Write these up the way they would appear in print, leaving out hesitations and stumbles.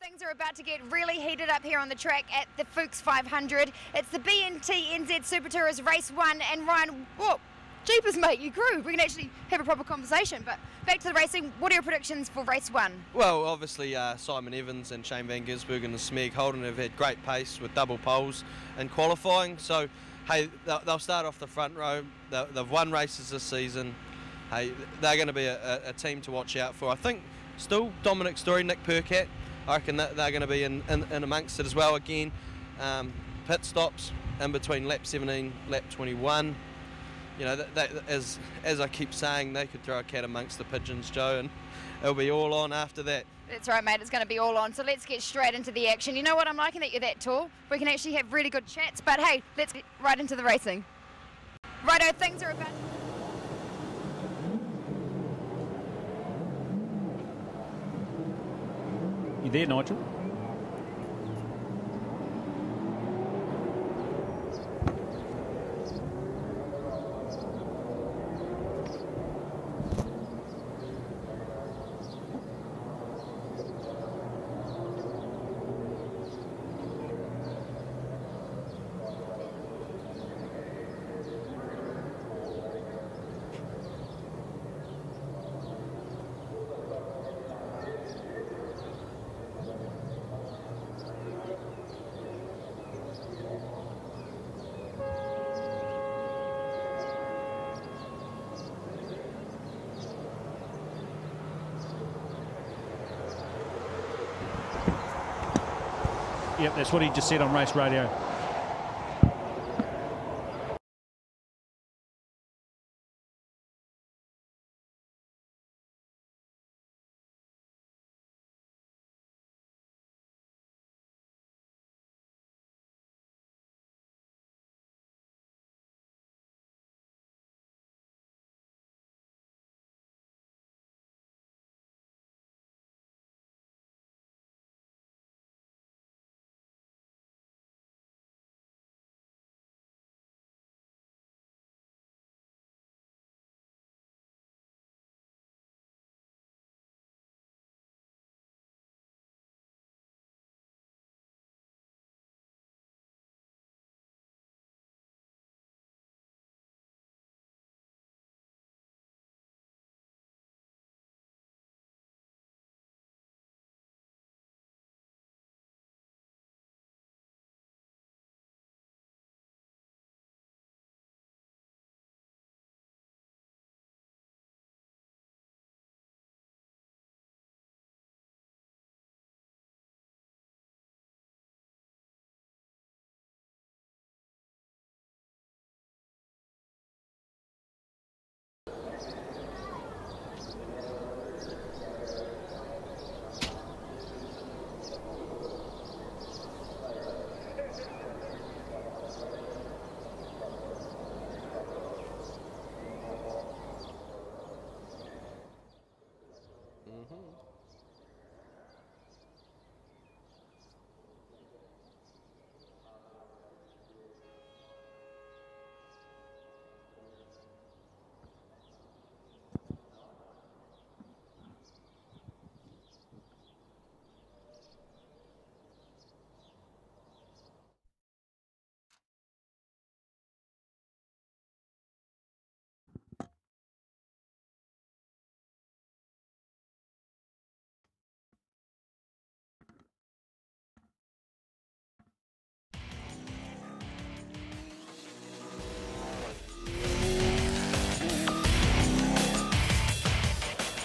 Things are about to get really heated up here on the track at the Fuchs 500. It's the BNT NZ SuperTourers Race 1, and Ryan, whoa, jeepers mate, you grew. We can actually have a proper conversation, but back to the racing. What are your predictions for Race 1? Well, obviously Simon Evans and Shane van Gisbergen and Smeg Holden have had great pace with double poles in qualifying, so hey, they'll start off the front row. They've won races this season. Hey, they're going to be a team to watch out for. I think still Dominic Story, Nick Pukekohe, I reckon that they're going to be in amongst it as well again. Pit stops in between lap 17, lap 21. You know, that as I keep saying, they could throw a cat amongst the pigeons, Joe, and it'll be all on after that. That's right, mate. It's going to be all on. So let's get straight into the action. You know what? I'm liking that you're that tall. We can actually have really good chats. But hey, let's get right into the racing. Righto, things are about. You there, Nigel? Yep, that's what he just said on race radio.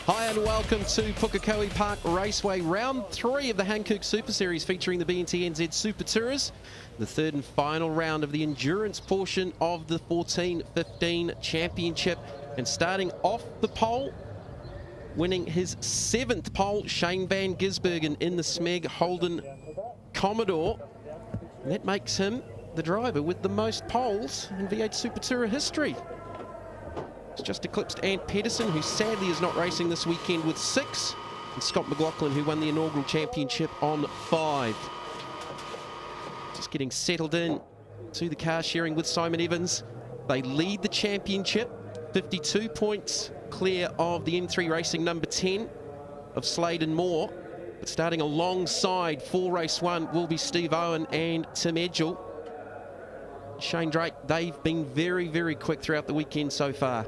Hi and welcome to Pukekohe Park Raceway, round 3 of the Hankook Super Series featuring the BNT NZ SuperTourers, the third and final round of the endurance portion of the 14-15 championship. And starting off the pole, winning his 7th pole, Shane van Gisbergen in the Smeg Holden Commodore. And that makes him the driver with the most poles in V8 SuperTourer history. It's just eclipsed Ant Pedersen, who sadly is not racing this weekend, with 6, and Scott McLaughlin, who won the inaugural championship on 5. Just getting settled in to the car sharing with Simon Evans. They lead the championship, 52 points clear of the M3 Racing number 10 of Slade and Moore. But starting alongside for race 1 will be Steve Owen and Tim Edgell. Shane Drake, they've been very, very quick throughout the weekend so far.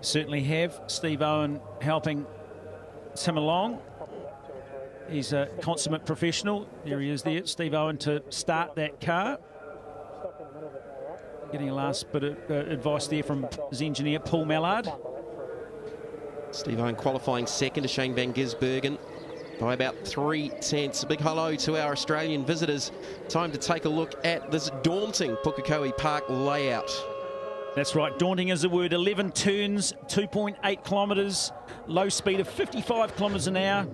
Certainly have. Steve Owen helping Tim along. He's a consummate professional. There he is there, Steve Owen, to start that car. Getting a last bit of advice there from his engineer, Paul Mallard. Steve Owen qualifying second to Shane van Gisbergen by about 3/10. A big hello to our Australian visitors. Time to take a look at this daunting Pukekohe Park layout. That's right, daunting is the word. 11 turns, 2.8 kilometres, low speed of 55 kilometres an hour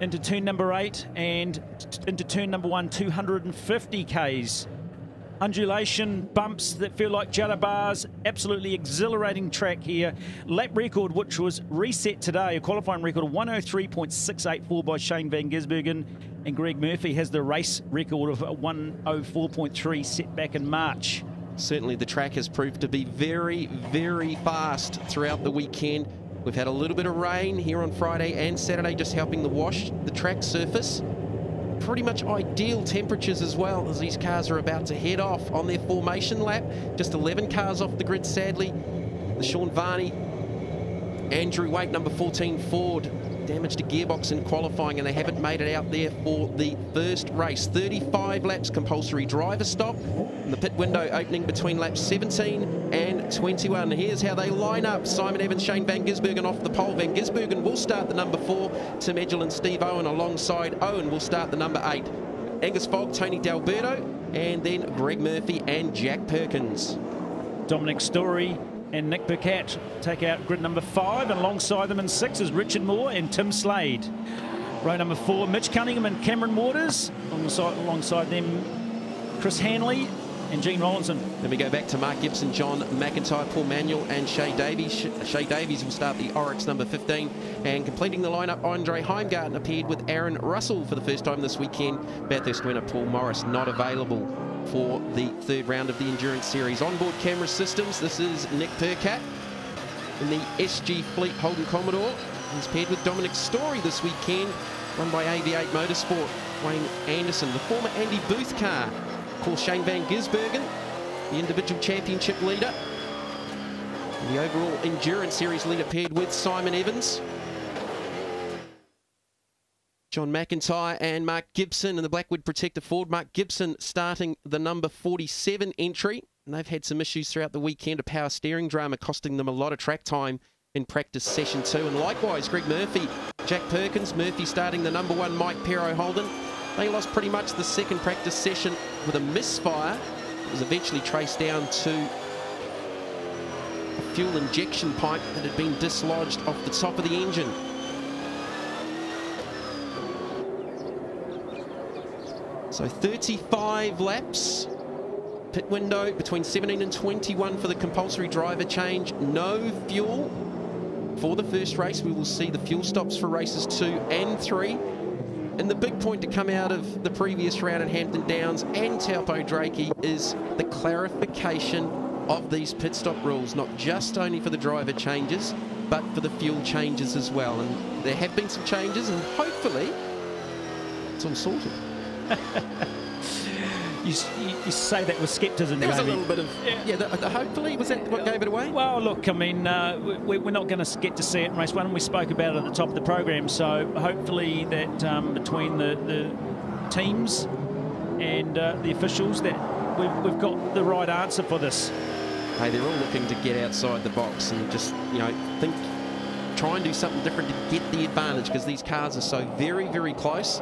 into turn number 8 and into turn number 1, 250 k's. Undulation, bumps that feel like judder bars, absolutely exhilarating track here. Lap record, which was reset today, a qualifying record of 103.684 by Shane van Gisbergen, and Greg Murphy has the race record of 104.3 set back in March. Certainly the track has proved to be very, very fast throughout the weekend. We've had a little bit of rain here on Friday and Saturday, just helping to wash the track surface. Pretty much ideal temperatures as well, as these cars are about to head off on their formation lap. Just 11 cars off the grid, sadly. The Sean Varney, Andrew Waite, number 14 Ford, damaged a gearbox in qualifying, and they haven't made it out there for the first race. 35 laps compulsory driver stop, and the pit window opening between laps 17 and 21. Here's how they line up. Simon Evans, Shane van Gisbergen off the pole. Van Gisbergen will start the number 4. Tim Edgell and Steve Owen alongside Owen will start the number 8. Angus Fogg, Tony D'Alberto, and then Greg Murphy and Jack Perkins. Dominic Story and Nick Burkett take out grid number 5, and alongside them in 6 is Richard Moore and Tim Slade. Row number 4, Mitch Cunningham and Cameron Waters. Alongside them, Chris Hanley and Gene Rollinson. Then we go back to Mark Gibson, John McIntyre, Paul Manuel and Shay Davies. Shay Davies will start the Oryx number 15. And completing the lineup, Andre Heimgarten appeared with Aaron Russell for the first time this weekend. Bathurst winner Paul Morris not available for the third round of the Endurance Series. Onboard camera systems, this is Nick Percat in the SG Fleet Holden Commodore. He's paired with Dominic Story this weekend, run by AV8 Motorsport. Wayne Anderson, the former Andy Booth car. Of course, Shane van Gisbergen, the individual championship leader. And the overall Endurance Series leader paired with Simon Evans. John McIntyre and Mark Gibson in the Blackwood Protector Ford. Mark Gibson starting the number 47 entry. And they've had some issues throughout the weekend, a power steering drama costing them a lot of track time in practice session 2. And likewise, Greg Murphy, Jack Perkins, Murphy starting the number 1 Mike Pero Holden. They lost pretty much the second practice session with a misfire. It was eventually traced down to a fuel injection pipe that had been dislodged off the top of the engine. So 35 laps, pit window between 17 and 21 for the compulsory driver change. No fuel for the first race. We will see the fuel stops for races 2 and 3. And the big point to come out of the previous round at Hampton Downs and Taupo Drakey is the clarification of these pit stop rules, not just only for the driver changes, but for the fuel changes as well. And there have been some changes, and hopefully it's all sorted. You say that with scepticism, There was Jamie. a little bit of, hopefully, was that what gave it away? Well, look, I mean, we're not going to get to see it in race 1, and we spoke about it at the top of the program, so hopefully that between the teams and the officials that we've got the right answer for this. Hey, they're all looking to get outside the box and just, try and do something different to get the advantage, because these cars are so very, very close.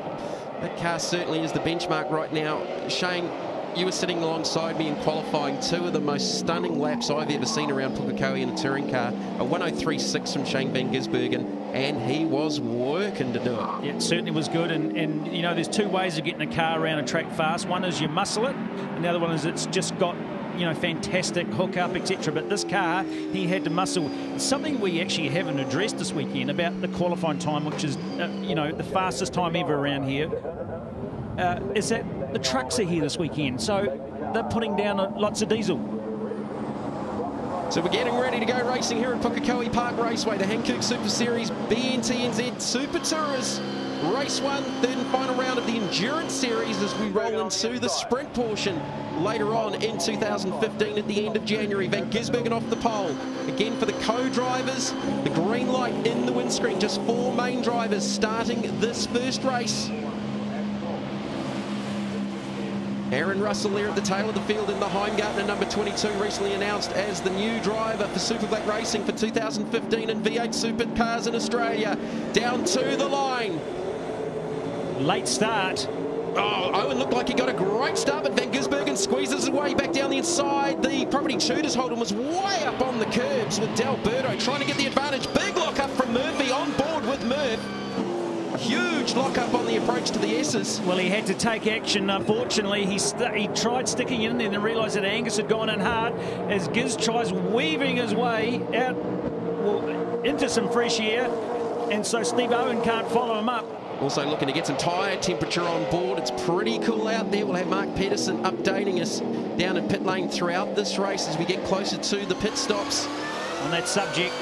That car certainly is the benchmark right now. Shane, you were sitting alongside me in qualifying. 2 of the most stunning laps I've ever seen around Pukekohe in a touring car. A 103.6 from Shane van Gisbergen, and he was working to do it. Yeah, it certainly was good, and there's 2 ways of getting a car around a track fast. One is you muscle it, and the other one is it's just got fantastic hookup, etc. But this car, he had to muscle. It's something we actually haven't addressed this weekend about the qualifying time, which is, the fastest time ever around here, is that the trucks are here this weekend. So they're putting down lots of diesel. So we're getting ready to go racing here at Pukekohe Park Raceway, the Hankook Super Series BNTNZ Super Tourers Race 1, third and final round of the Endurance Series as we roll into the sprint portion later on in 2015 at the end of January. Van Gisbergen off the pole. Again for the co-drivers, the green light in the windscreen. Just 4 main drivers starting this first race. Aaron Russell there at the tail of the field in the Heimgartner, number 22, recently announced as the new driver for Super Black Racing for 2015 and V8 Supercars in Australia. Down to the line. Late start. Oh, Owen looked like he got a great start, but Van Gisbergen squeezes his way back down the inside. The Property Tutors Holden was way up on the curbs with D'Alberto trying to get the advantage. Big lock up from Murphy, on board with Murph. Huge lock up on the approach to the S's. Well, he had to take action. Unfortunately, he tried sticking in there and realised that Angus had gone in hard as Giz tries weaving his way out into some fresh air, and so Steve Owen can't follow him up. Also looking to get some tyre temperature on board. It's pretty cool out there. We'll have Mark Pedersen updating us down in pit lane throughout this race as we get closer to the pit stops. On that subject,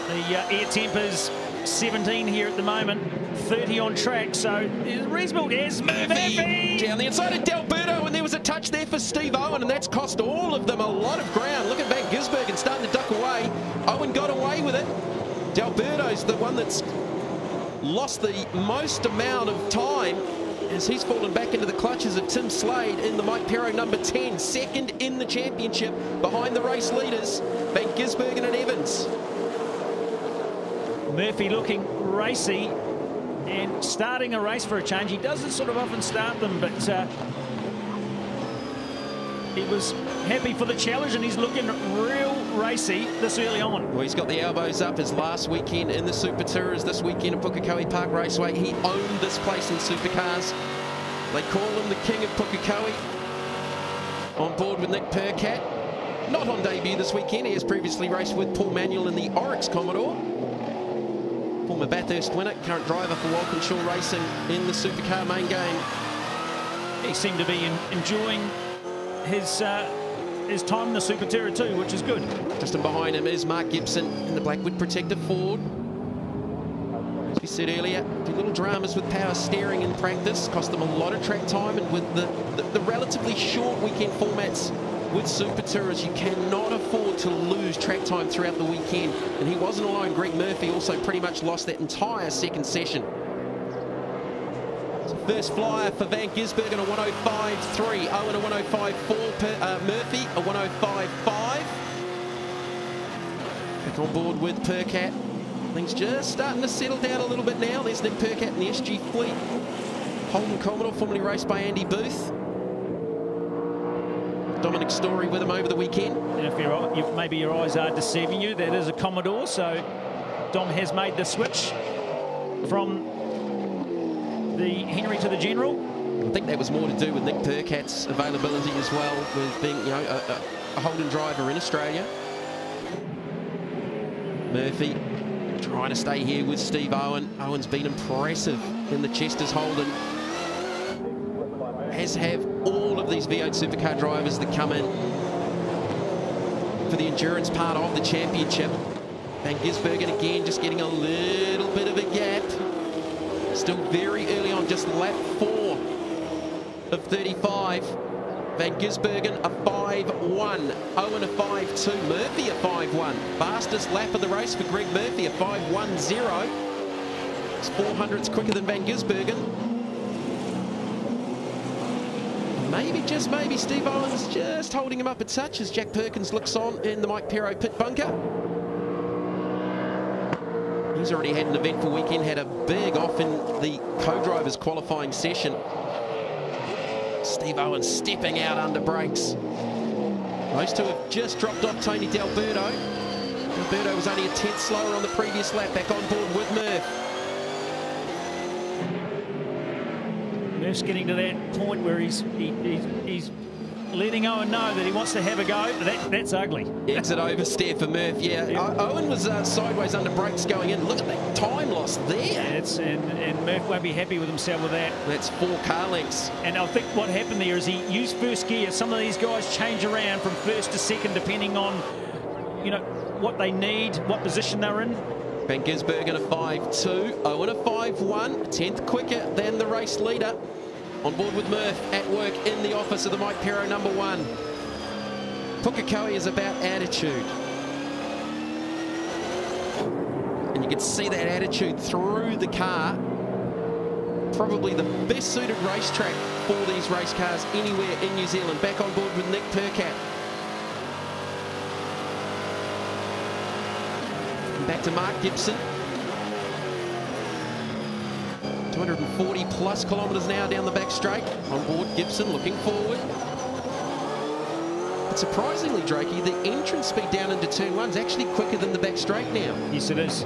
the air temp is 17 here at the moment, 30 on track, so it's reasonable. There's Murphy down the inside of D'Alberto, and there was a touch there for Steve Owen, and that's cost all of them a lot of ground. Look at Van Gisbergen starting to duck away. Owen got away with it. D'Alberto's the one that's lost the most amount of time as he's fallen back into the clutches of Tim Slade in the Mike Pero number 10, second in the championship behind the race leaders, Van Gisbergen and Evans. Murphy looking racy and starting a race for a change. He doesn't sort of often start them, but he was happy for the challenge, and he's looking real racy this early on. Well, he's got the elbows up. His last weekend in the Super Tourers, this weekend at Pukekohe Park Raceway, he owned this place in supercars. They call him the king of Pukekohe. On board with Nick Percat. Not on debut this weekend. He has previously raced with Paul Manuel in the Oryx Commodore. Former Bathurst winner, current driver for Walkinshaw Racing in the supercar main game. He seemed to be enjoying his time in the Super Tourer too, which is good. Just in behind him is Mark Gibson in the Blackwood Protector Ford. As we said earlier, a few little dramas with power steering in practice, cost them a lot of track time, and with the relatively short weekend formats with Super Tourers, you cannot afford to lose track time throughout the weekend. And he wasn't alone. Greg Murphy also pretty much lost that entire second session. So first flyer for Van Gisbergen, a 105.3. Owen, a 105.4. Murphy, a 105.5. Back on board with Percat. Things just starting to settle down a little bit now. There's Nick Percat in the SG fleet. Holden Commodore, formerly raced by Andy Booth. Dominic Story with him over the weekend. And if maybe your eyes are deceiving you, that is a Commodore, so Dom has made the switch from the Henry to the General. I think that was more to do with Nick Percat's availability as well, with being, you know, a Holden driver in Australia. Murphy trying to stay here with Steve Owen. Owen's been impressive in the Chester's Holden, as have all of these V8 supercar drivers that come in for the endurance part of the championship. Van Gisbergen again just getting a little bit of a gap. Still very early on, just lap 4 of 35. Van Gisbergen a 5.1, Owen a 5.2, Murphy a 5.1. Fastest lap of the race for Greg Murphy, a 5.10. It's 400ths quicker than Van Gisbergen. Maybe, just maybe, Steve Owen's just holding him up a touch as Jack Perkins looks on in the Mike Pero pit bunker. He's already had an eventful weekend, had a big off in the co-drivers qualifying session. Steve Owen stepping out under brakes. Those two have just dropped off Tony D'Alberto. D'Alberto was only a 10th slower on the previous lap, back on board with Murph. Murph's getting to that point where he's letting Owen know that he wants to have a go. That's ugly. Exit oversteer for Murph, yeah. Owen was sideways under brakes going in. Look at that time loss there. And Murph won't be happy with himself with that. That's 4 car lengths. And I think what happened there is he used first gear. Some of these guys change around from first to second depending on, you know, what they need, what position they're in. Van Gisbergen a 5-2, Owen a 5-1, 10th quicker than the race leader. On board with Murph at work in the office of the Mike Pero #1. Pukekohe is about attitude. And you can see that attitude through the car. Probably the best suited racetrack for these race cars anywhere in New Zealand. Back on board with Nick Percat. And back to Mark Gibson. 240 plus kilometres now down the back straight. On board Gibson looking forward. But surprisingly, Drakey, the entrance speed down into turn 1 is actually quicker than the back straight now. Yes, it is.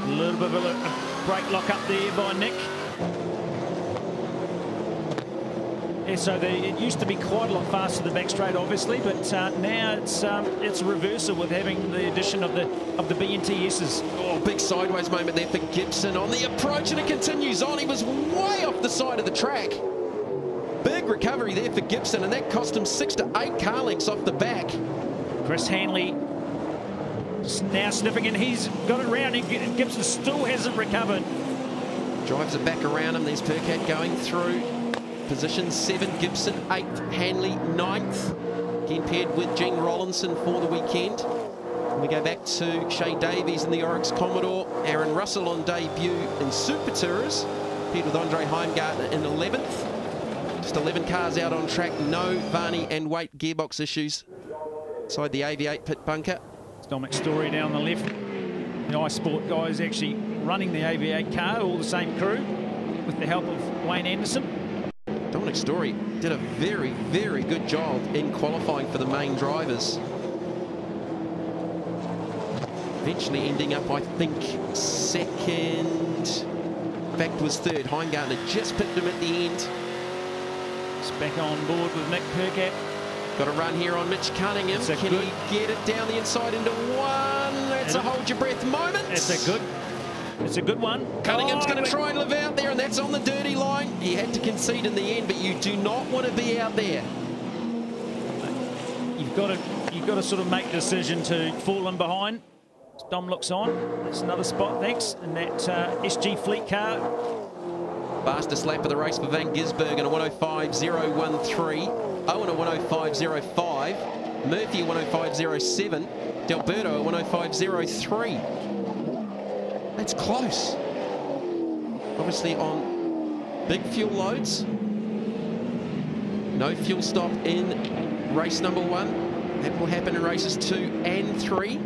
A little bit of a brake lock up there by Nick. Yeah, so it used to be quite a lot faster the back straight, obviously, but now it's a reversal with having the addition of the BNTSs. Oh, big sideways moment there for Gibson on the approach, and it continues on. He was way off the side of the track. Big recovery there for Gibson, and that cost him 6 to 8 car lengths off the back. Chris Hanley now sniffing, and he's got it round, and Gibson still hasn't recovered. Drives it back around him. There's Percat going through. Position 7, Gibson 8th, Hanley 9th. Again paired with Gene Rollinson for the weekend. And we go back to Shay Davies in the Oryx Commodore. Aaron Russell on debut in SuperTourers. Paired with Andre Heimgartner in 11th. Just 11 cars out on track. No Varney and Waite gearbox issues inside the AV8 pit bunker. Dominic Story down the left. The iSport guys actually running the AV8 car, all the same crew, with the help of Wayne Anderson. Dominic Story did a very, very good job in qualifying for the main drivers. Eventually ending up, I think, second. In fact, was third. Heimgartner just pipped him at the end. It's back on board with Nick Percat. Got a run here on Mitch Cunningham. Can he get it down the inside into one? That's a hold your breath moment. It's a good one. Cunningham's going to try and live out there, and that's on the dirty line. He had to concede in the end, but you do not want to be out there. You've got to sort of make the decision to fall in behind. Dom looks on. That's another spot, thanks. And that SG Fleet car. Fastest lap of the race for Van Gisbergen, a 105.013. Owen a 105.05. Murphy a 105.07. Delberto a 105.03. That's close. Obviously on big fuel loads. No fuel stop in race #1. That will happen in races 2 and 3.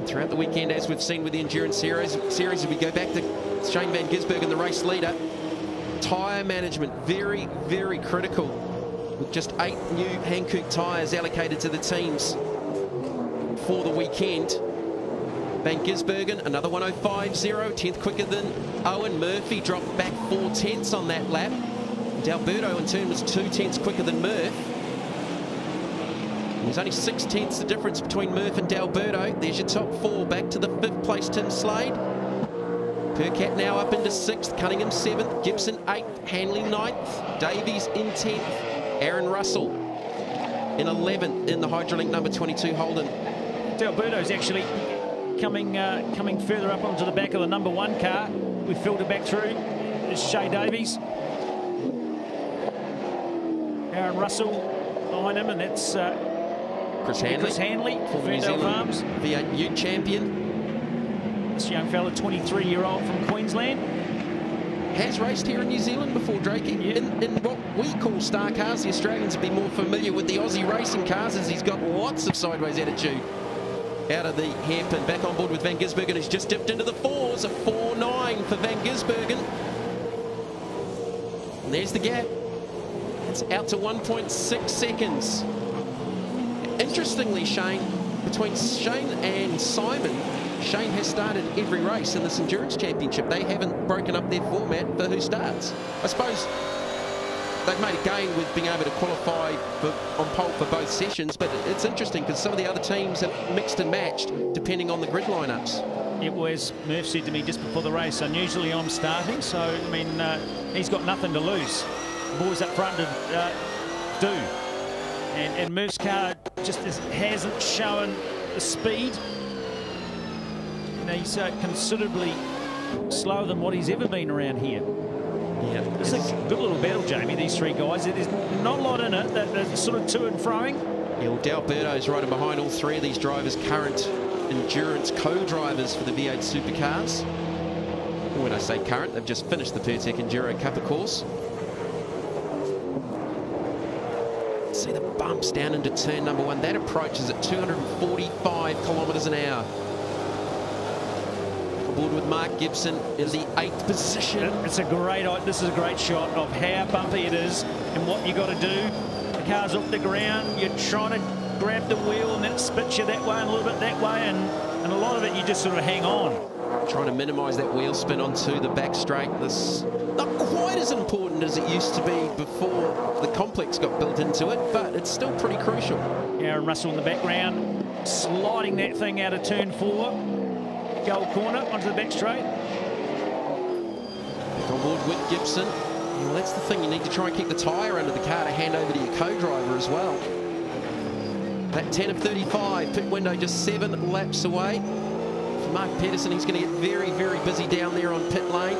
Throughout the weekend, as we've seen with the Endurance Series, as we go back to Shane Van Gisbergen, the race leader, tyre management, very, very critical. With just 8 new Hankook tyres allocated to the teams for the weekend. Van Gisbergen, another 105.0, 10th quicker than Owen. Murphy dropped back 4 tenths on that lap. D'Alberto in turn was 2 tenths quicker than Murph. There's only 6 tenths the difference between Murph and D'Alberto. There's your top 4. Back to the 5th place, Tim Slade. Percat now up into 6th, Cunningham 7th, Gibson 8th, Hanley 9th, Davies in 10th, Aaron Russell in 11th in the Hydrolink #22 Holden. D'Alberto's actually coming further up onto the back of the #1 car. We filtered back through. There's Shay Davies. Aaron Russell behind him, and that's Chris Hanley, former New Zealand V8 Ute champion. This young fella, 23-year-old from Queensland. Has raced here in New Zealand before, Drakey. Yeah. In what we call star cars, the Australians would be more familiar with the Aussie racing cars, as he's got lots of sideways attitude out of the hairpin. Back on board with Van Gisbergen, who's just dipped into the 4s, a 4.9 for Van Gisbergen. And there's the gap. It's out to 1.6 seconds. Interestingly, Shane, between Shane and Simon, Shane has started every race in this Endurance Championship. They haven't broken up their format for who starts. I suppose they've made a gain with being able to qualify on pole for both sessions, but it's interesting because some of the other teams have mixed and matched depending on the grid lineups. It was, Murph said to me just before the race, unusually I'm starting, so I mean, he's got nothing to lose. The boys up front do. And Murph's car just hasn't shown the speed. He's considerably slower than what he's ever been around here. Yeah, it's a good little battle, Jamie, these three guys. There's not a lot in it. They're sort of to and froing. Yeah, well, D'Alberto's riding behind all three of these drivers, current endurance co-drivers for the V8 supercars. When I say current, they've just finished the Pukekohe Enduro Cup, of course. See the bumps down into turn number 1. That approach is at 245 kilometres an hour. Aboard with Mark Gibson in the 8th position. This is a great shot of how bumpy it is and what you got to do. The car's off the ground, you're trying to grab the wheel and then it spits you that way and a little bit that way, and a lot of it you just sort of hang on. Trying to minimise that wheel spin onto the back straight. This not quite as important as it used to be before the complex got built into it, but it's still pretty crucial. Aaron Russell in the background, sliding that thing out of turn 4. Gold corner onto the back straight. On board with Gibson. Well, that's the thing, you need to try and keep the tyre under the car to hand over to your co-driver as well. That 10 of 35, pit window just 7 laps away. For Mark Pedersen, he's going to get very, very busy down there on pit lane.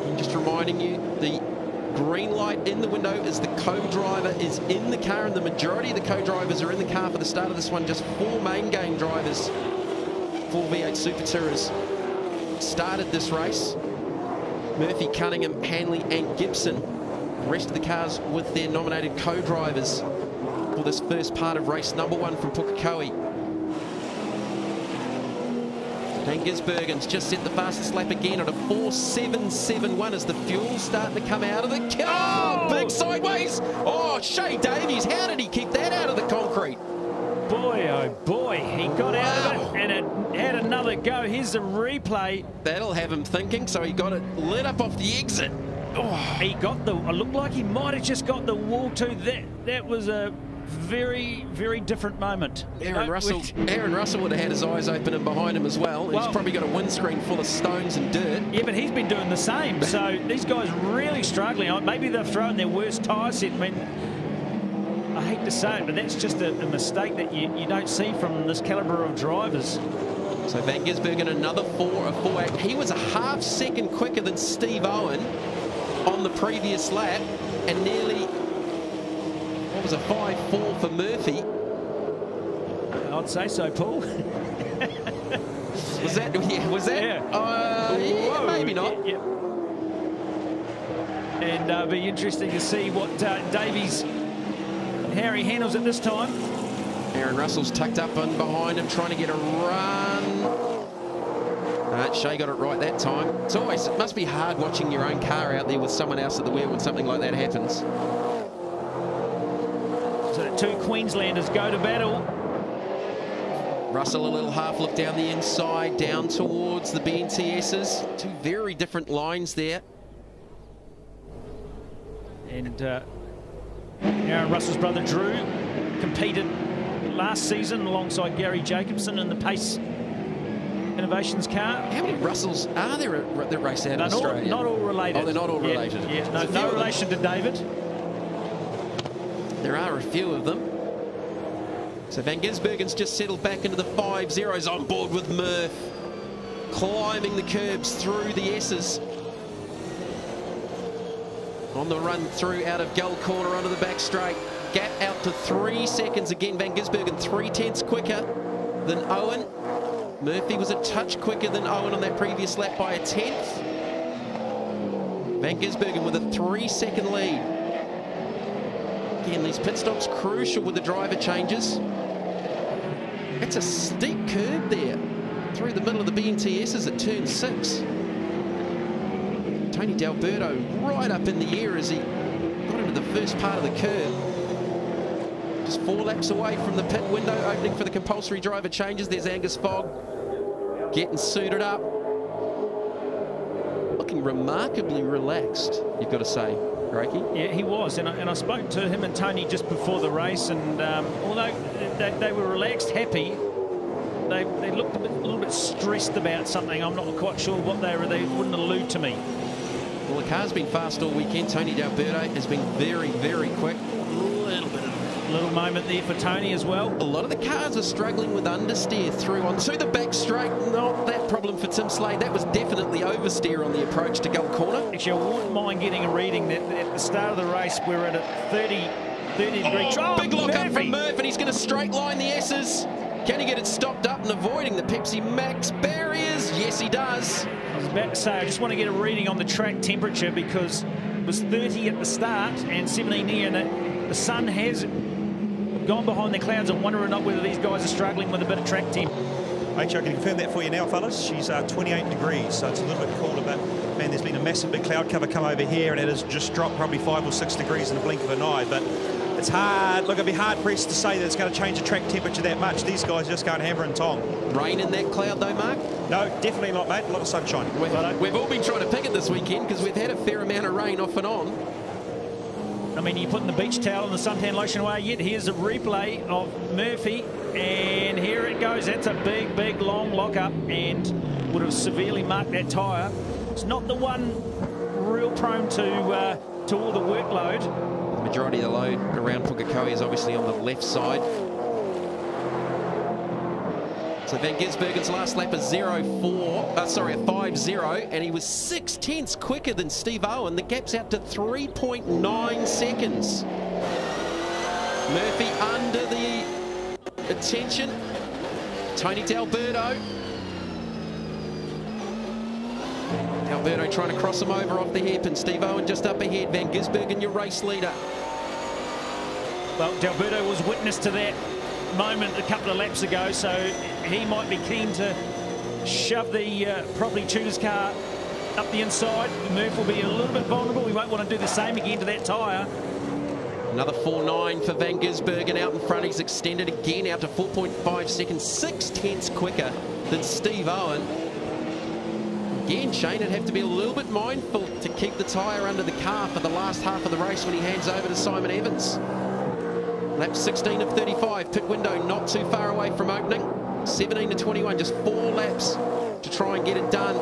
And just reminding you, the green light in the window is the co-driver is in the car, and the majority of the co-drivers are in the car for the start of this one. Just 4 main game drivers for V8 SuperTourers started this race. Murphy, Cunningham, Hanley and Gibson. The rest of the cars with their nominated co-drivers for this first part of race number 1 from Pukekohe. Dan Gisbergen's just set the fastest lap again at a 4.771 as the fuel's starting to come out of the car. Oh, big sideways. Oh, Shay Davies, how did he keep that out of the concrete? Boy, oh boy, he got out of it and it had another go. Here's the replay. That'll have him thinking, so he got it lit up off the exit. Oh, he got the, it looked like he might have just got the wall too. That was a very, very different moment. Aaron Russell would have had his eyes open and behind him as well. He's probably got a windscreen full of stones and dirt. Yeah, but he's been doing the same. So these guys really struggling. Maybe they've thrown their worst tyre set. I mean, I hate to say it, but that's just a mistake that you don't see from this calibre of drivers. So Van Gisbergen, another 4.48. He was a half second quicker than Steve Owen on the previous lap, and nearly, what was a 5.4 for Murphy. I'd say so, Paul. Was that? Yeah, was that? Yeah. Yeah, maybe not. Yeah. And it'll be interesting to see what Davies, how he handles it this time. Aaron Russell's tucked up and behind him, trying to get a run. Shay got it right that time. It must be hard watching your own car out there with someone else at the wheel when something like that happens. So the 2 Queenslanders go to battle. Russell a little half look down the inside, down towards the BNTSs. 2 very different lines there. And Aaron Russell's brother Drew competed last season alongside Gary Jacobson in the Pace Innovations car. How many Russells are there that race out in Australia? Not all related. Oh, they're not all related. Yeah, no relation to David. There are a few of them. So Van Gisbergen's just settled back into the 5.0s on board with Murph. Climbing the curbs through the S's. On the run through out of Gold Corner onto the back straight. Gap out to 3 seconds again. Van Gisbergen 3/10 quicker than Owen. Murphy was a touch quicker than Owen on that previous lap by a 10th. Van Gisbergen with a 3-second lead. Again, these pit stops crucial with the driver changes. It's a steep curve there through the middle of the BNTSs at turn 6. Tony D'Alberto right up in the air as he got into the first part of the curve. Just 4 laps away from the pit window opening for the compulsory driver changes. There's Angus Fogg getting suited up. Looking remarkably relaxed, you've got to say, Grakie. Yeah, he was. And I spoke to him and Tony just before the race. And although they were relaxed, happy, they looked a little bit stressed about something. I'm not quite sure what they were. They wouldn't allude to me. Well, the car's been fast all weekend. Tony D'Alberto has been very, very quick. Little moment there for Tony as well. A lot of the cars are struggling with understeer through onto the back straight. Not that problem for Tim Slade. That was definitely oversteer on the approach to Gold Corner. Actually, I wouldn't mind getting a reading that at the start of the race we're at a 30 degree. Oh, big lock up from Murph, and he's going to straight line the S's. Can he get it stopped up and avoiding the Pepsi Max barriers? Yes, he does. I was about to say, I just want to get a reading on the track temperature because it was 30 at the start and 17 here, and the sun has gone behind the clouds. I'm wondering not whether these guys are struggling with a bit of track temp. Actually, I can confirm that for you now, fellas. She's 28 degrees, so it's a little bit cooler, but man, there's been a massive big cloud cover come over here, and it has just dropped probably 5 or 6 degrees in the blink of an eye. But it's hard. Look, it'd be hard pressed to say that it's going to change the track temperature that much. These guys just going hammer and tong. Rain in that cloud, though, Mark? No, definitely not, mate. A lot of sunshine. We've all been trying to pick it this weekend because we've had a fair amount of rain off and on. I mean, you're putting the beach towel and the suntan lotion away yet. Here's a replay of Murphy, and here it goes. That's a big, big, long lock-up and would have severely marked that tyre. It's not the one real prone to all the workload. The majority of the load around Pukekohe is obviously on the left side. So Van Gisbergen's last lap is a 5-0, and he was 0.6 quicker than Steve Owen. The gap's out to 3.9 seconds. Murphy under the attention. Tony D'Alberto. D'Alberto trying to cross him over off the hairpin. Steve Owen just up ahead. Van Gisbergen, your race leader. Well, D'Alberto was witness to that moment a couple of laps ago, so he might be keen to shove the properly tutor's car up the inside. Murph will be a little bit vulnerable. We won't want to do the same again to that tyre. Another 4.9 for Van Gisbergen out in front. He's extended again out to 4.5 seconds, 0.6 quicker than Steve Owen. Again, Shane would have to be a little bit mindful to keep the tyre under the car for the last half of the race when he hands over to Simon Evans. Lap 16 of 35, pit window not too far away from opening. 17 to 21, just 4 laps to try and get it done.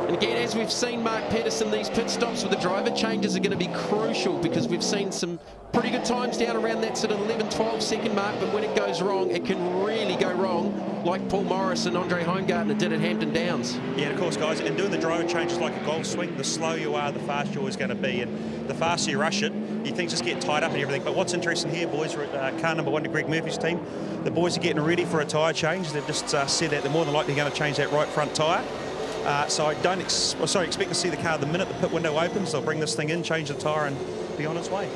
And again, as we've seen, Mark Pedersen, these pit stops with the driver changes are going to be crucial because we've seen some pretty good times down around that sort of 11-12 second mark, but when it goes wrong, it can really go wrong, like Paul Morris and Andre Heimgartner did at Hampton Downs. Yeah, and of course, guys, and doing the driver changes like a golf swing, the slower you are, the faster you're always going to be, and the faster you rush it, you think just get tied up and everything. But what's interesting here, boys, we're at car number 1 to Greg Murphy's team. The boys are getting ready for a tyre change. They've just said that they're more than likely going to change that right front tyre. So I don't expect to see the car the minute the pit window opens. They'll bring this thing in, change the tyre, and be on its way.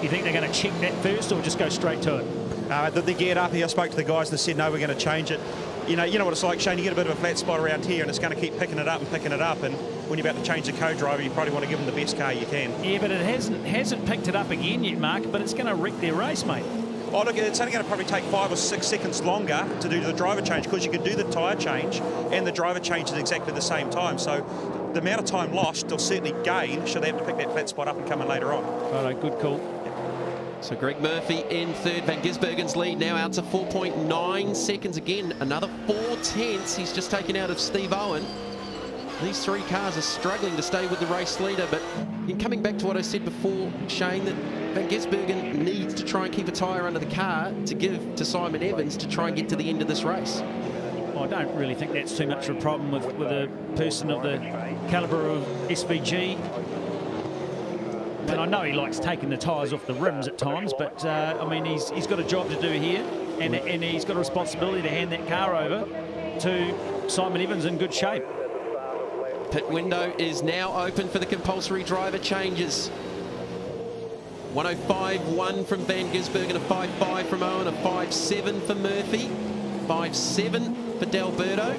You think they're going to check that first or just go straight to it? They geared up here. I spoke to the guys and they said, no, we're going to change it. You know what it's like, Shane, you get a bit of a flat spot around here and it's going to keep picking it up, and when you're about to change the co-driver, you probably want to give them the best car you can. Yeah, but it hasn't picked it up again yet, Mark, but it's going to wreck their race, mate. Oh, look, it's only going to probably take 5 or 6 seconds longer to do the driver change because you can do the tyre change and the driver change at exactly the same time. So the amount of time lost, they'll certainly gain should they have to pick that flat spot up and come in later on. Right, good call. So Greg Murphy in third. Van Gisbergen's lead now out to 4.9 seconds again. Another 4/10 he's just taken out of Steve Owen. These 3 cars are struggling to stay with the race leader, but in coming back to what I said before, Shane, that Van Gisbergen needs to try and keep a tyre under the car to give to Simon Evans to try and get to the end of this race. Well, I don't really think that's too much of a problem with a person of the calibre of SVG. And I know he likes taking the tyres off the rims at times, but I mean, he's got a job to do here, and he's got a responsibility to hand that car over to Simon Evans in good shape. Pit window is now open for the compulsory driver changes. 105.1 from Van Gisbergen, a 5.5 from Owen, a 5.7 for Murphy, 5.7 for D'Alberto,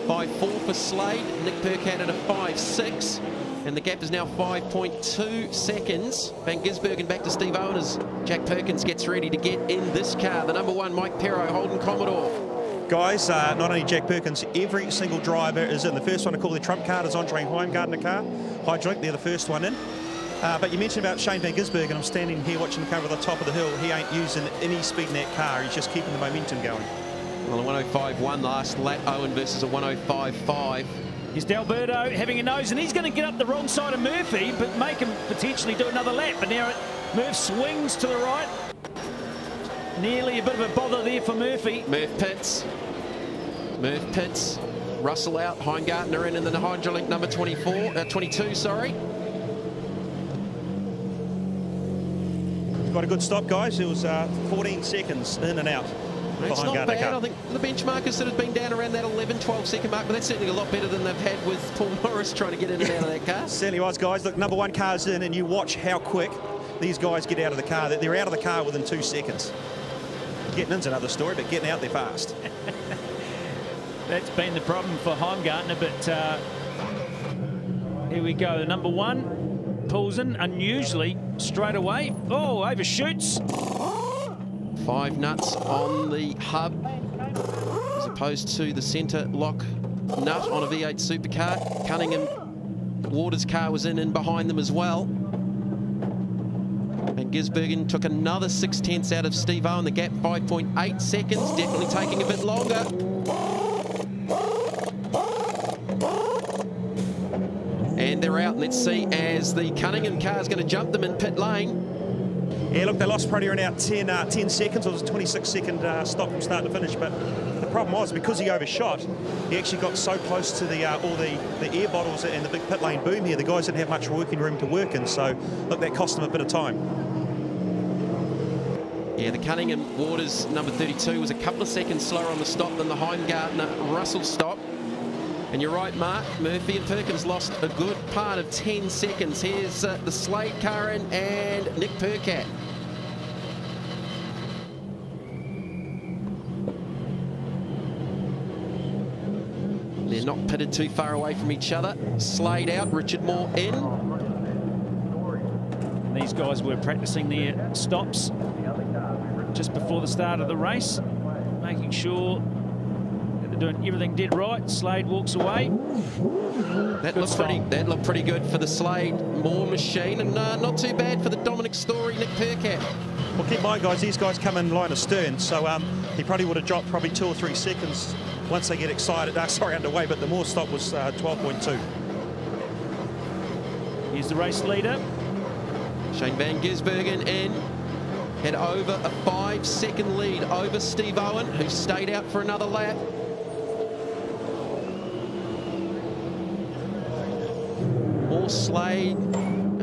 5.4 for Slade, Nick Percat at a 5.6, and the gap is now 5.2 seconds. Van Gisbergen back to Steve Owen as Jack Perkins gets ready to get in this car. The number 1, Mike Perro, Holden Commodore. Guys, not only Jack Perkins, every single driver is in. The first one to call the trump card is Andre Heimgartner car. Hydraulic, they're the first one in. But you mentioned about Shane Van Gisbergen. I'm standing here watching the car over the top of the hill. He ain't using any speed in that car. He's just keeping the momentum going. Well, a 105.1 last lap, Owen versus a 105.5. Here's D'Alberto having a nose, and he's going to get up the wrong side of Murphy, but make him potentially do another lap. But now Murph swings to the right. Nearly a bit of a bother there for Murphy. Murph pits. Russell out, Heingartner in the Hydrolink number 22, sorry. Got a good stop, guys. It was 14 seconds in and out. It's not bad. I think the benchmarkers that have been down around that 11-12 second mark, but that's certainly a lot better than they've had with Paul Morris trying to get in and out of that car. Certainly was, guys. Look, number 1 car's in, and you watch how quick these guys get out of the car. They're out of the car within 2 seconds. Getting in's another story, but getting out there fast. That's been the problem for Heimgartner, but here we go. The number 1 pulls in unusually straight away. Oh, overshoots. 5 nuts on the hub as opposed to the centre lock nut on a V8 supercar. Cunningham Waters' car was in behind them as well. And Gisbergen took another 6/10 out of Steve Owen. The gap 5.8 seconds, definitely taking a bit longer. And they're out. Let's see as the Cunningham car is going to jump them in pit lane. Yeah, look, they lost probably around 10 seconds. It was a 26-second stop from start to finish. But the problem was, because he overshot, he actually got so close to the all the air bottles and the big pit lane boom here. The guys didn't have much working room to work in. So, look, that cost them a bit of time. Yeah, the Cunningham Waters number 32 was a couple of seconds slower on the stop than the Heimgartner Russell stop. And you're right, Mark, Murphy and Perkins lost a good part of 10 seconds. Here's the Slade car in and Nick Percat. They're not pitted too far away from each other. Slade out, Richard Moore in. And these guys were practicing their stops just before the start of the race, making sure doing everything dead right. Slade walks away. That looked pretty good for the Slade Moore machine, and not too bad for the Dominic Story Nick Percat. Well, keep in mind, guys, these guys come in line astern, so he probably would have dropped probably 2 or 3 seconds once they get excited. Underway, but the Moore stop was 12.2. Here's the race leader. Shane Van Gisbergen in. Had over a 5-second lead over Steve Owen, who stayed out for another lap. Moore, Slade,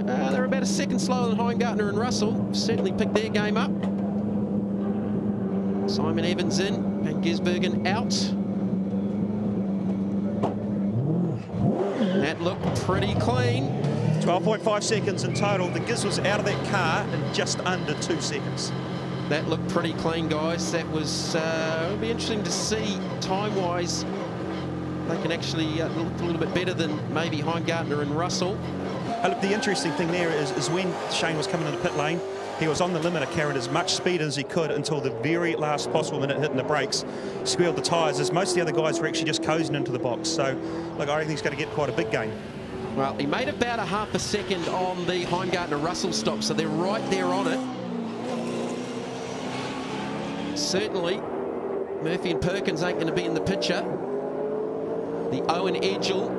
they're about a second slower than Heimgartner and Russell. Certainly picked their game up. Simon Evans in, Van Gisbergen out. That looked pretty clean. 12.5 seconds in total. The Giz was out of that car in just under 2 seconds. That looked pretty clean, guys. That was, it'll be interesting to see time-wise. They can actually look a little bit better than maybe Heimgartner and Russell. Look, the interesting thing there is when Shane was coming into the pit lane, he was on the limiter, carrying as much speed as he could until the very last possible minute, hitting the brakes, squealed the tyres, as most of the other guys were actually just coasting into the box. So, look, I reckon he's going to get quite a big gain. Well, he made about a half a second on the Heimgartner-Russell stop, so they're right there on it. Certainly, Murphy and Perkins ain't going to be in the picture. The Owen Edgell,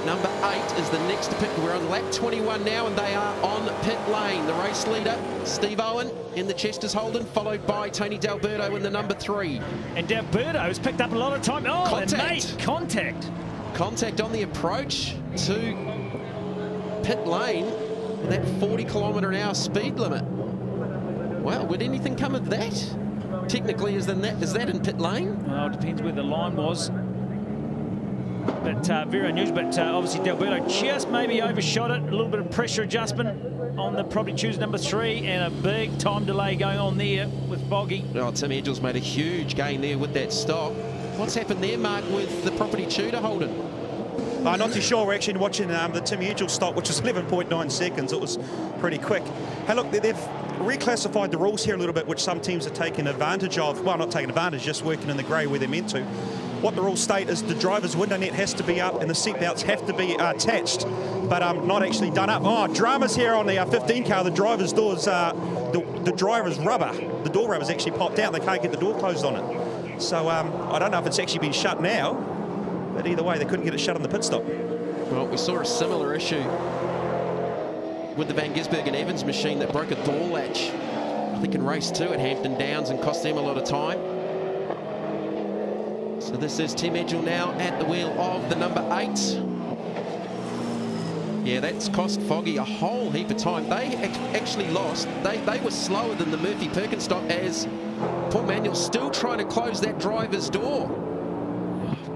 number 8, is the next to pit. We're on lap 21 now, and they are on pit lane. The race leader, Steve Owen, in the Chester's Holden, followed by Tony D'Alberto in the number 3. And D'Alberto has picked up a lot of time. Oh, Contact. And mate, contact. Contact on the approach to pit lane, and that 40km/h speed limit. Well, would anything come of that? Technically, is that in pit lane? Well, it depends where the line was. But very unusual. But obviously D'Alberto just maybe overshot it. A little bit of pressure adjustment on the probably choose number 3, and a big time delay going on there with Boggy. Oh, Tim Edgell's made a huge gain there with that stop. What's happened there, Mark, with the property tutor Holden? Not too sure. We're actually watching the Tim Edgell stop, which was 11.9 seconds. It was pretty quick. Hey, look, they've reclassified the rules here a little bit, which some teams are taking advantage of. Well, not taking advantage, just working in the grey where they're meant to. What the rules state is the driver's window net has to be up and the seat belts have to be attached, but not actually done up. Oh, dramas here on the 15 car. The driver's doors, the driver's rubber, the door rubber's actually popped out. They can't get the door closed on it. So I don't know if it's actually been shut now. But either way, they couldn't get it shut on the pit stop. Well, we saw a similar issue with the Van Gisbergen Evans machine that broke a door latch, I think in race 2 at Hampton Downs, and cost them a lot of time. So this is Tim Edgell now at the wheel of the number 8. Yeah, that's cost Foggy a whole heap of time. They actually lost. They were slower than the Murphy-Perkins stop, as Paul Manuel still trying to close that driver's door.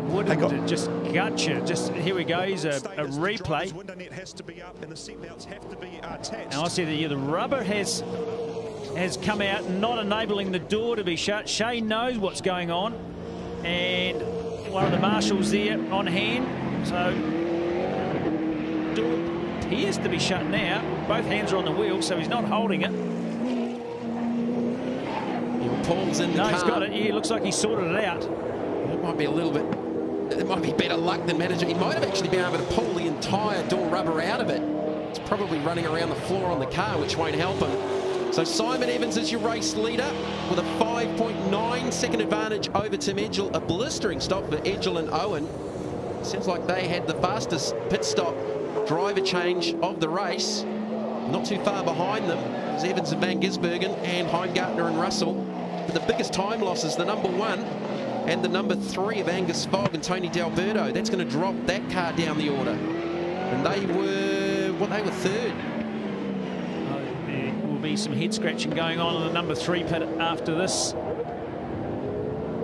Wouldn't it just gut you? Just here we go. Here's a replay. Now I see that the rubber has come out, not enabling the door to be shut. Shane knows what's going on, and one of the marshals there on hand. So door appears to be shut now. Both hands are on the wheel, so he's not holding it. Paul's in the car. No, he's got it. Yeah, looks like he sorted it out. It might be a little bit. It might be better luck than manager. He might have actually been able to pull the entire door rubber out of it. It's probably running around the floor on the car, which won't help him. So Simon Evans is your race leader with a 5.9 second advantage over Tim Edgell. A blistering stop for Edgell and Owen. Seems like they had the fastest pit stop driver change of the race. Not too far behind them is Evans and Van Gisbergen and Heimgartner and Russell. But the biggest time losses, the number 1 and the number 3 of Angus Fogg and Tony D'Alberto. That's going to drop that car down the order. And they were, well, they were 3rd. There will be some head scratching going on in the number 3 pit after this.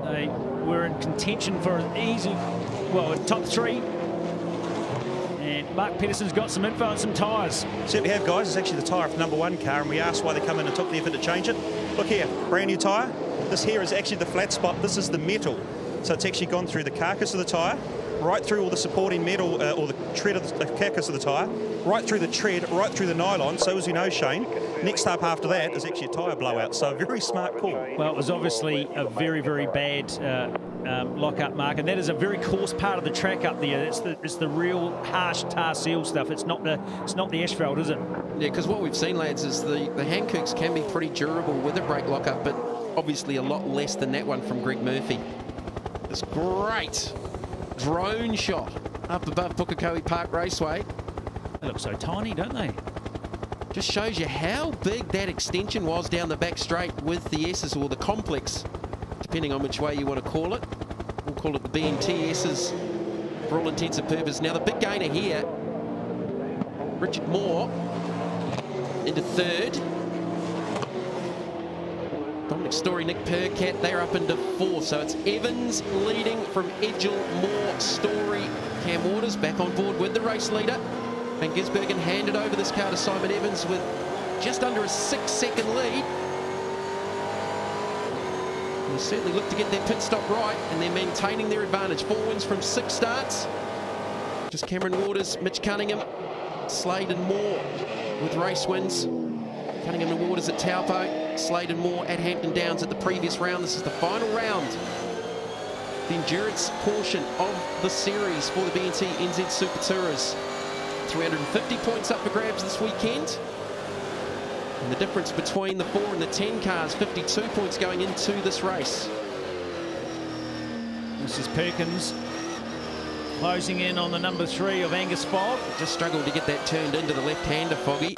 They were in contention for an easy, well, a top 3. And Mark Pedersen's got some info on some tyres. Certainly have, guys. It's actually the tyre of the number 1 car, and we asked why they come in and took the effort to change it. Look here, brand new tyre. This here is actually the flat spot. This is the metal. So it's actually gone through the carcass of the tyre, right through all the supporting metal, or the tread of the carcass of the tyre, right through the tread, right through the nylon. So as you know, Shane, next up after that is actually a tyre blowout. So a very smart call. Well, it was obviously a very, very bad lock-up, Mark, and that is a very coarse part of the track up there. It's the real harsh tar seal stuff. It's not the asphalt, is it? Yeah, because what we've seen, lads, is the Hankooks can be pretty durable with a brake lock-up, but obviously a lot less than that one from Greg Murphy. This great drone shot up above Pukekohe Park Raceway. They look so tiny, don't they? Just shows you how big that extension was down the back straight with the S's, or the complex, depending on which way you want to call it. We'll call it the BNT S's for all intents and purposes. Now the big gainer here, Richard Moore into 3rd. Dominic Story, Nick Percat, they're up into 4th. So it's Evans leading from Edgell, Moore, Story, Cam Waters back on board with the race leader. Van Gisbergen handed over this car to Simon Evans with just under a 6-second lead. They certainly look to get their pit stop right, and they're maintaining their advantage. 4 wins from 6 starts. Just Cameron Waters, Mitch Cunningham, Slade and Moore with race wins. Cunningham and Waters at Taupo, Slade and Moore at Hampton Downs at the previous round. This is the final round, the endurance portion of the series for the BNT NZ SuperTourers. 350 points up for grabs this weekend. And the difference between the 4 and the 10 cars, 52 points going into this race. This is Perkins closing in on the number 3 of Angus Fogg. Just struggled to get that turned into the left-hander, Foggy.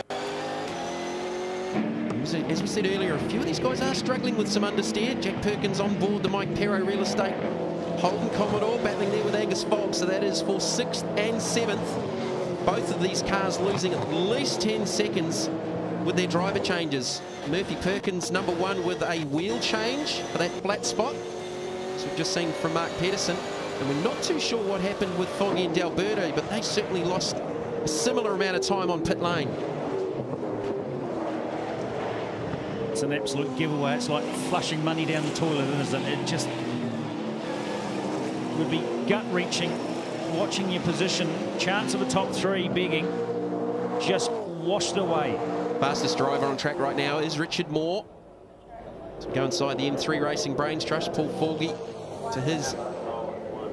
As we said earlier, a few of these guys are struggling with some understeer. Jack Perkins on board the Mike Perro Real Estate. Holden Commodore battling there with Angus Fogg, so that is for 6th and 7th. Both of these cars losing at least 10 seconds with their driver changes. Murphy Perkins, number 1, with a wheel change for that flat spot, as we've just seen from Mark Pedersen. And we're not too sure what happened with Foggy and D'Alberto, but they certainly lost a similar amount of time on pit lane. It's an absolute giveaway. It's like flushing money down the toilet, isn't it? It just would be gut-wrenching watching your position. Chance of a top 3 begging, just washed away. Fastest driver on track right now is Richard Moore. So go inside the M3 Racing Brains Trust, Paul Forgy. To his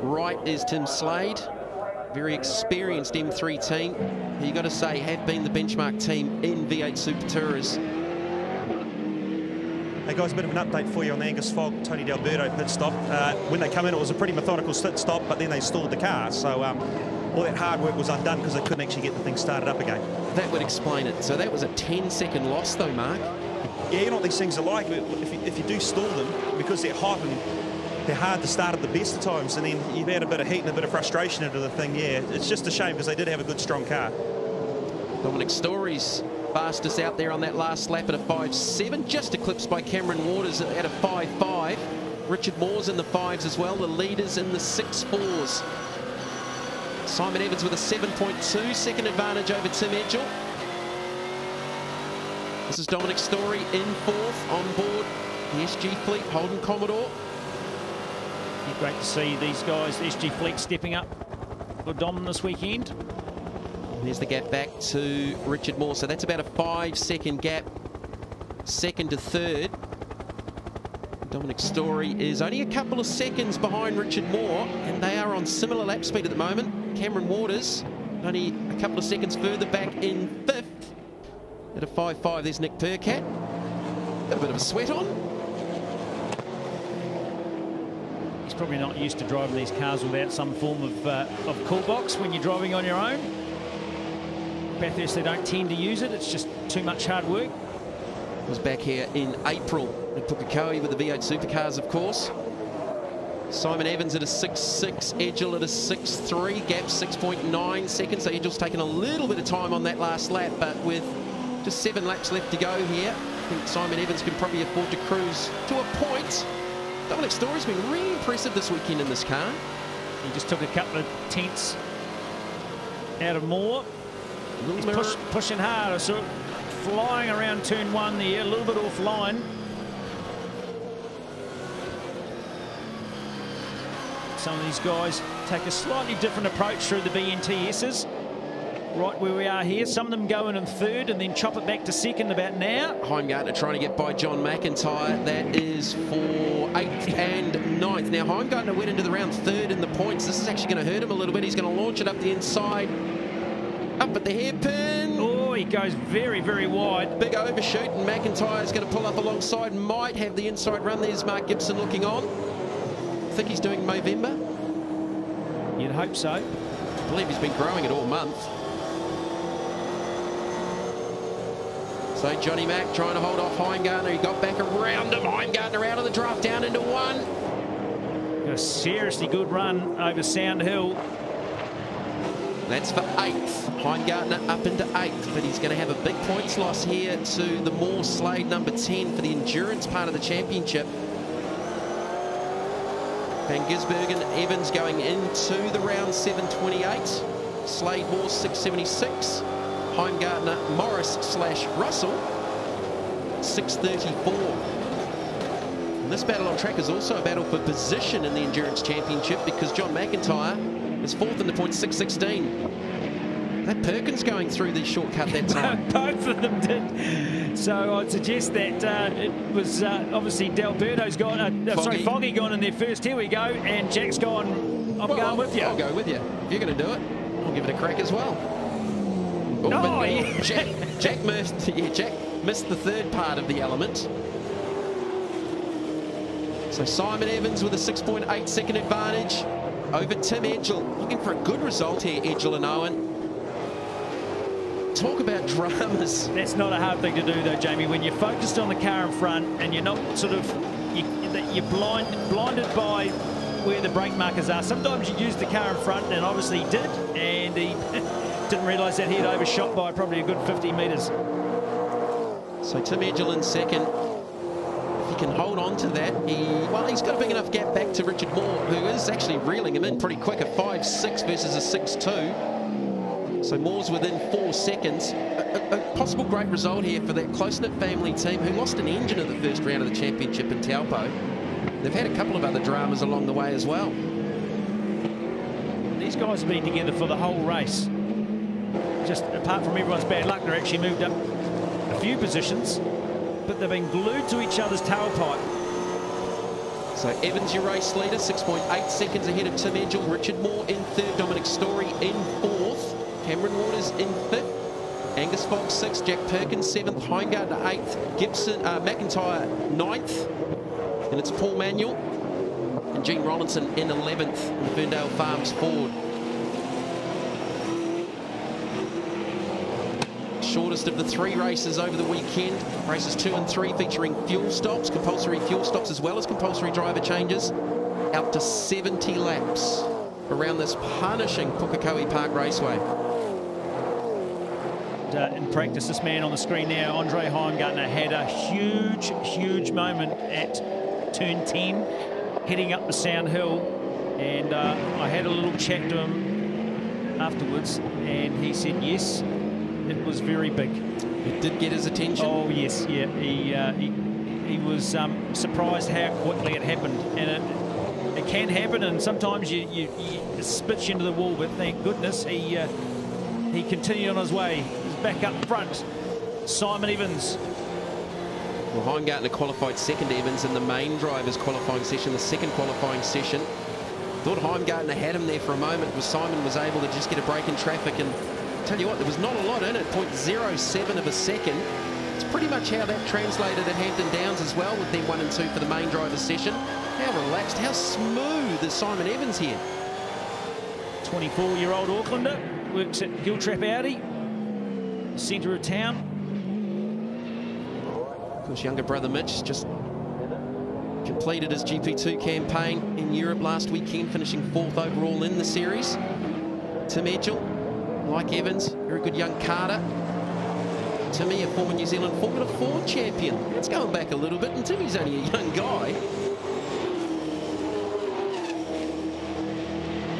right is Tim Slade. Very experienced M3 team, who you got to say have been the benchmark team in V8 SuperTourers. Hey guys, a bit of an update for you on the Angus Fog Tony D'Alberto pit stop. When they come in, it was a pretty methodical pit stop, but then they stalled the car. So all that hard work was undone because they couldn't actually get the thing started up again. That would explain it. So that was a 10-second loss though, Mark. Yeah, you know what these things are like. If you do stall them, because they're hot and they're hard to start at the best of times, and then you've had a bit of heat and a bit of frustration into the thing, yeah, it's just a shame because they did have a good, strong car. Dominic Story's fastest out there on that last lap at a 5.7, just eclipsed by Cameron Waters at a 5.5. Richard Moore's in the 5s as well, the leaders in the 6.4s. Simon Evans with a 7.2 second advantage over Tim Edgell. This is Dominic Story in 4th on board the SG Fleet Holden Commodore. Yeah, great to see these guys, the SG Fleet, stepping up for Dom this weekend. There's the gap back to Richard Moore. So that's about a 5-second gap, second to third. Dominic Story is only a couple of seconds behind Richard Moore, and they are on similar lap speed at the moment. Cameron Waters only a couple of seconds further back in 5th at a 5.5. There's Nick Percat. Got a bit of a sweat on. He's probably not used to driving these cars without some form of cool box when you're driving on your own. Bathurst, they don't tend to use it. It's just too much hard work. Was back here in April at Pukekohe with the V8 Supercars, of course. Simon Evans at a 6.6, Edgell at a 6.3, gap 6.9 seconds. So Edgell's taken a little bit of time on that last lap, but with just 7 laps left to go here, I think Simon Evans can probably afford to cruise to a point. Dominic Story's been really impressive this weekend in this car. He just took a couple of tenths out of Moore. He's pushing hard, sort of flying around turn 1 there, a little bit offline. Some of these guys take a slightly different approach through the BNTSs. Right where we are here, some of them go in 3rd and then chop it back to 2nd about now. Heimgartner trying to get by John McIntyre. That is for 8th and 9th. Now Heimgartner went into the round 3rd in the points. This is actually going to hurt him a little bit. He's going to launch it up the inside. Up at the hairpin. Oh, he goes very, very wide. Big overshoot, and McIntyre's going to pull up alongside. Might have the inside run. There's Mark Gibson looking on. I think he's doing Movember. You'd hope so. I believe he's been growing it all month. So Johnny Mack trying to hold off Heimgartner. He got back around him. Heimgartner out of the draft, down into 1. A seriously good run over Sound Hill. That's for 8th. Heimgartner up into 8th, but he's going to have a big points loss here to the Moore Slade number 10 for the endurance part of the championship. Van Gisbergen, Evans going into the round 7.28. Slade Moore 6.76. Heimgartner, Morris / Russell 6.34. And this battle on track is also a battle for position in the endurance championship because John McIntyre is 4th in the points, 6.16. That Perkins going through the shortcut that time. Both of them did. So I'd suggest that it was obviously D'Alberto's gone, Foggy gone in there first. Here we go, and Jack's gone. I'm going with you. I'll go with you. If you're going to do it, I'll give it a crack as well. Oh, yeah. Jack missed the 3rd part of the element. So Simon Evans with a 6.8 second advantage over Tim Edgell. Looking for a good result here, Edgell and Owen. Talk about dramas. That's not a hard thing to do, though, Jamie. When you're focused on the car in front and you're not sort of, you're blinded by where the brake markers are. Sometimes you use the car in front, and obviously he did, and he didn't realise that he'd overshot by probably a good 50 metres. So Tim Edgell in 2nd. If he can hold on to that, he's got a big enough gap back to Richard Moore, who is actually reeling him in pretty quick, a 5.6 versus a 6.2. So Moore's within 4 seconds. A possible great result here for that close-knit family team who lost an engine in the first round of the championship in Taupo. They've had a couple of other dramas along the way as well. These guys have been together for the whole race. Just apart from everyone's bad luck, they're actually moved up a few positions, but they've been glued to each other's tailpipe. So Evans, your race leader, 6.8 seconds ahead of Tim Edgell. Richard Moore in 3rd, Dominic Story in 4th. Cameron Waters in 5th. Angus Fox 6th, Jack Perkins 7th, Heimgartner 8th, Gibson, McIntyre 9th, and it's Paul Manuel and Gene Rollinson in 11th in the Ferndale Farms Ford. Shortest of the 3 races over the weekend. Races 2 and 3 featuring fuel stops, compulsory fuel stops as well as compulsory driver changes. Out to 70 laps around this punishing Pukekohe Park Raceway. In practice, this man on the screen now, Andre Heimgartner, had a huge moment at turn 10, heading up the Sound Hill, and I had a little chat to him afterwards, and he said yes, it was very big. It did get his attention? Oh yes, yeah, he was surprised how quickly it happened, and it can happen, and sometimes you spit you into the wall, but thank goodness he continued on his way. He's back up front. Simon Evans. Well, Heimgartner qualified second to Evans in the main drivers qualifying session, the second qualifying session. Thought Heimgartner had him there for a moment, but Simon was able to just get a break in traffic, and tell you what, there was not a lot in it, 0.07 of a second. It's pretty much how that translated at Hampton Downs as well, with them 1 and 2 for the main drivers session. How relaxed, how smooth is Simon Evans here? 24-year-old Aucklander, works at Giltrap Audi, centre of town. Of course, younger brother Mitch just completed his GP2 campaign in Europe last weekend, finishing 4th overall in the series. Tim Edgell, like Evans, very good young Carter. Timmy, a former New Zealand Formula 4 champion. It's going back a little bit, and Timmy's only a young guy.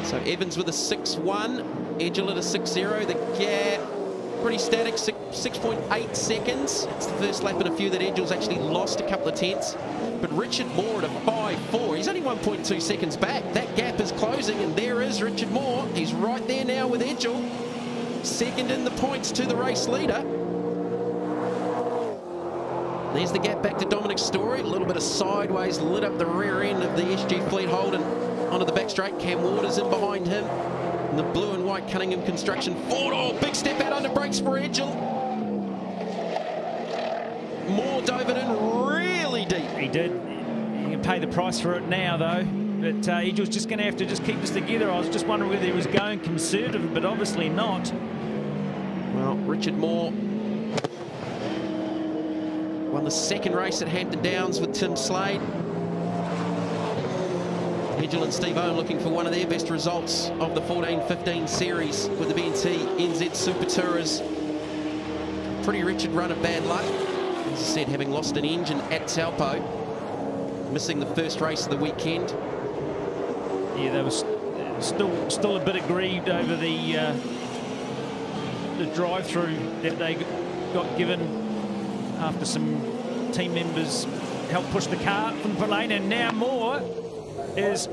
So Evans with a 6.1, Edgell at a 6.0. The gap pretty static, 6.8 seconds. It's the first lap in a few that Edgell's actually lost a couple of tenths. But Richard Moore at a 5.4. He's only 1.2 seconds back. That gap is closing, and there is Richard Moore. He's right there now with Edgell. Second in the points to the race leader. There's the gap back to Dominic Story. A little bit of sideways, lit up the rear end of the SG Fleet Holden onto the back straight. Cam Waters in behind him. And the blue and white Cunningham Construction Ford. Oh, big step out under brakes for Edgell. Moore dove it in really deep. He did. He can pay the price for it now, though. But Edgell's just going to have to just keep this together. I was just wondering whether he was going conservative, but obviously not. Well, Richard Moore won the second race at Hampton Downs with Tim Slade. Edgell and Steve Owen looking for one of their best results of the 14-15 series with the B&T NZ Super Tourers. Pretty wretched run of bad luck. As I said, having lost an engine at Taupo, missing the first race of the weekend. Yeah, they were still a bit aggrieved over the drive-through that they got given after some team members helped push the car from the lane, and now Moore has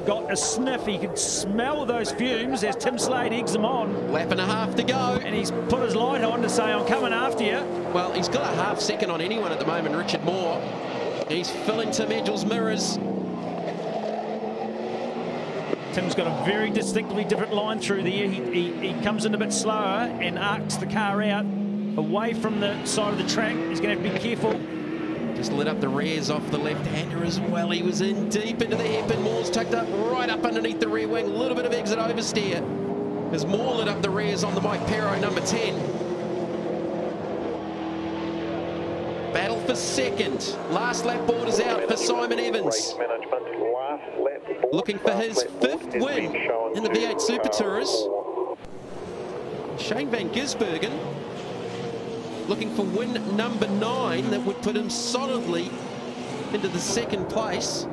got a sniff. He could smell those fumes as Tim Slade eggs them on. Lap and a half to go. And he's put his light on to say, I'm coming after you. Well, he's got a half second on anyone at the moment, Richard Moore. He's filling Tim Edgell's mirrors. Tim's got a very distinctly different line through there. He comes in a bit slower and arcs the car out away from the side of the track. He's going to have to be careful. Just lit up the rears off the left-hander as well. He was in deep into the hairpin. Moore's tucked up right up underneath the rear wing. A little bit of exit oversteer as Moore lit up the rears on the Mike Perro number 10. Battle for second. Last lap board is out for Simon Evans. Looking for his 5th win in the V8 Super Tourers. Shane van Gisbergen looking for win number 9 that would put him solidly into the 2nd place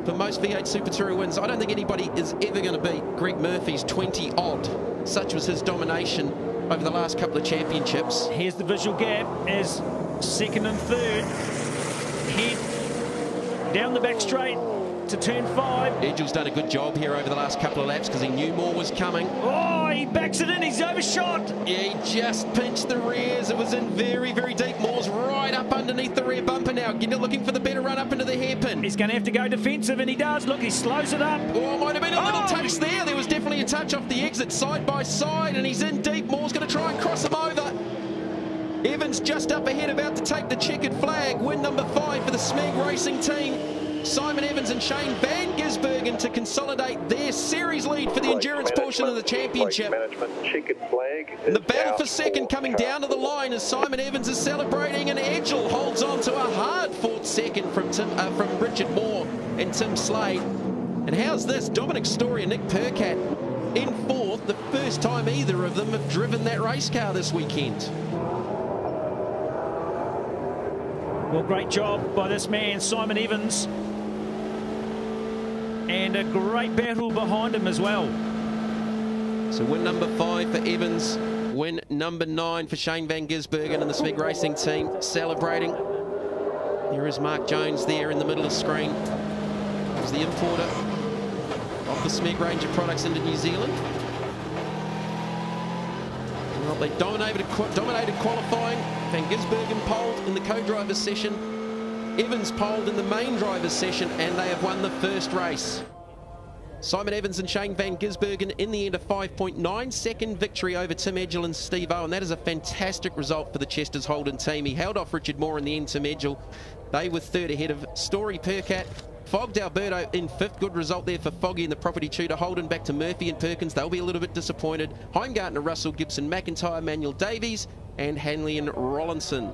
for most V8 Super Tourer wins. I don't think anybody is ever going to beat Greg Murphy's 20-odd. Such was his domination over the last couple of championships. Here's the visual gap as 2nd and 3rd head down the back straight to turn 5. Edgell's done a good job here over the last couple of laps because he knew Moore was coming. Oh, he backs it in. He's overshot. Yeah, he just pinched the rears. It was in very, very deep. Moore's right up underneath the rear bumper now. Looking for the better run up into the hairpin. He's going to have to go defensive, and he does. Look, he slows it up. Oh, might have been a little touch there. There was definitely a touch off the exit, side by side, and he's in deep. Moore's going to try and cross him over. Evans just up ahead, about to take the checkered flag. Win number 5 for the Smeg Racing team. Simon Evans and Shane Van Gisbergen to consolidate their series lead for the endurance portion of the championship. And the battle for second coming down to the line as Simon Evans is celebrating, and Edgell holds on to a hard-fought second from Richard Moore and Tim Slade. And how's this? Dominic Story and Nick Percat in 4th, the first time either of them have driven that race car this weekend. Well, great job by this man, Simon Evans. And a great battle behind him as well. So win number 5 for Evans, win number 9 for Shane Van Gisbergen and the Smeg Racing team celebrating. Here is Mark Jones there in the middle of the screen. He's the importer of the Smeg range of products into New Zealand. Well, they dominated qualifying. Van Gisbergen polled in the co-driver's session. Evans polled in the main driver's session, and they have won the first race. Simon Evans and Shane Van Gisbergen in the end a 5.9 second victory over Tim Edgell and Steve Owen. That is a fantastic result for the Chester's Holden team. He held off Richard Moore in the end, Tim Edgell. They were 3rd ahead of Story Percat. Fogged Alberto in 5th. Good result there for Foggy and the property tutor. Holden back to Murphy and Perkins. They'll be a little bit disappointed. Heimgartner, Russell, Gibson, McIntyre, Manuel Davies, and Hanley and Rollinson.